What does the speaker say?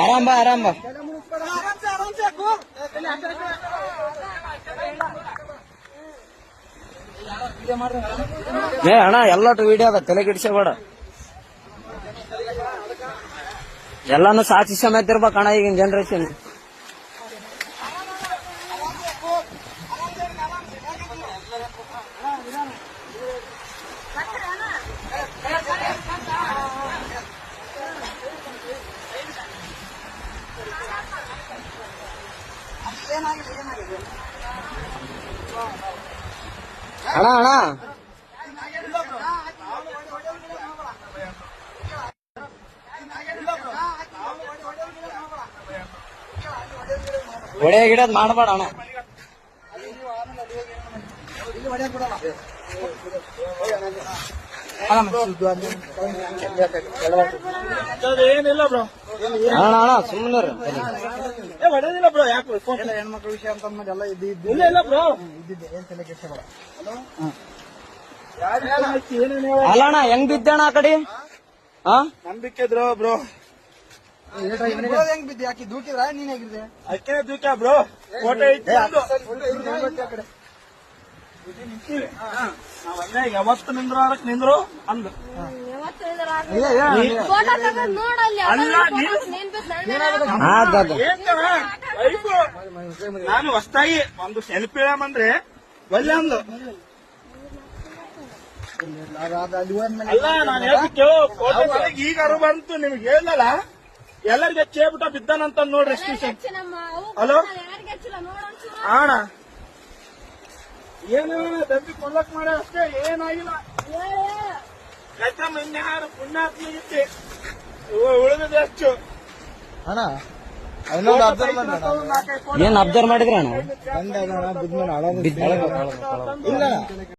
ಆರಾಮ್ ಬಾ ಆರಾಮ್ ಬಾ. ಏ ಅಣ್ಣ ಎಲ್ಲಟು ವಿಡಿಯೋ ಅದ, ತಲೆ ಕೆಡಿಸಬೇಡ. ಎಲ್ಲಾನು ಸಾಕ್ಷಿ ಸಮೇತ ಇರ್ಬೇಕಣ್ಣ ಈಗಿನ ಜನರೇಷನ್. ಅಣ್ಣ ಅಣ್ಣ ಒಡೆ ಗಿಡದ್ ಮಾಡಬೇಡ ಅಣ್ಣ. ಏನಿಲ್ಲ ಬ್ರೋ, ಅಣ್ಣ ಅಣ್ಣ ಸುಮ್ಮನೆ ಹೊಡೆದಿಲ್ಲ ಬ್ರೋ. ಯಾಕೆ ಹೆಣ್ಮಕ್ಳ ವಿಷಯ ಅಂತ ಎಲ್ಲ ಇಲ್ಲ ಇಲ್ಲ ಬ್ರೋ, ಇದ್ದಿದ್ದೆ. ಏನ್ ತಲೆ ಕೆಡಿಸಬೇಡ. ಅಲ್ಲ ಅಣ್ಣ ಹೆಂಗ್ ಬಿದ್ದಣ್ಣ ಆ ಕಡೆ? ನಂಬಿಕೆ ಇದ್ರು ಬ್ರೋ. ಹೆಂಗ್ ಬಿದ್ದೆ? ಯಾಕೆ ದೂಕಿದ್ರ? ನೀನ್ ಹೇಗಿದ್ದೆ? ಅಕ್ಕೇ ದೂಕ ಬ್ರೋ. ಫೋಟೋ ಇತ್ತು ಯಾವತ್ತು ನಿಂದ್ರಕ್ ನಿಂದ್ರು ಅಂದ್. ನಾನು ಹೊಸ್ತಾಗಿ ಒಂದು ಸೆಲ್ಫಿ ಅಂದ್ರೆ ಒಳ್ಳೆ ಅಂದು. ಅಲ್ಲ ನಾನು ಹೇಳ್ಬಿಟ್ಟು ಫೋಟೋ ಈಗ ಅರು ಬಂತು ನಿಮ್ಗೆ ಹೇಳಲ್ಲ. ಎಲ್ಲರಿಗೆ ಚೇಬಿಟ್ಟ ಬಿದ್ದಾನಂತ ನೋಡ್ರಿ ಸ್ಟೇಷನ್. ಹಲೋ ಅಣ್ಣ, ಏನು ದಂಬಿ ಕೊಳ್ಳಕ್ ಮಾಡ ಅಷ್ಟೇ, ಏನಾಗಿಲ್ಲ. ಕಚ್ಚ ಮನ್ಯಾರು ಪುಣ್ಯಾತ್ಮಿಗಿತ್ತೆ ಉಳಿದ ಎಷ್ಟು ಅಣ್ಣ ಏನ್ ಅಬ್ಸರ್ವ್ ಮಾಡಿದ್ರ ಅಣ್ಣ? ಇಲ್ಲ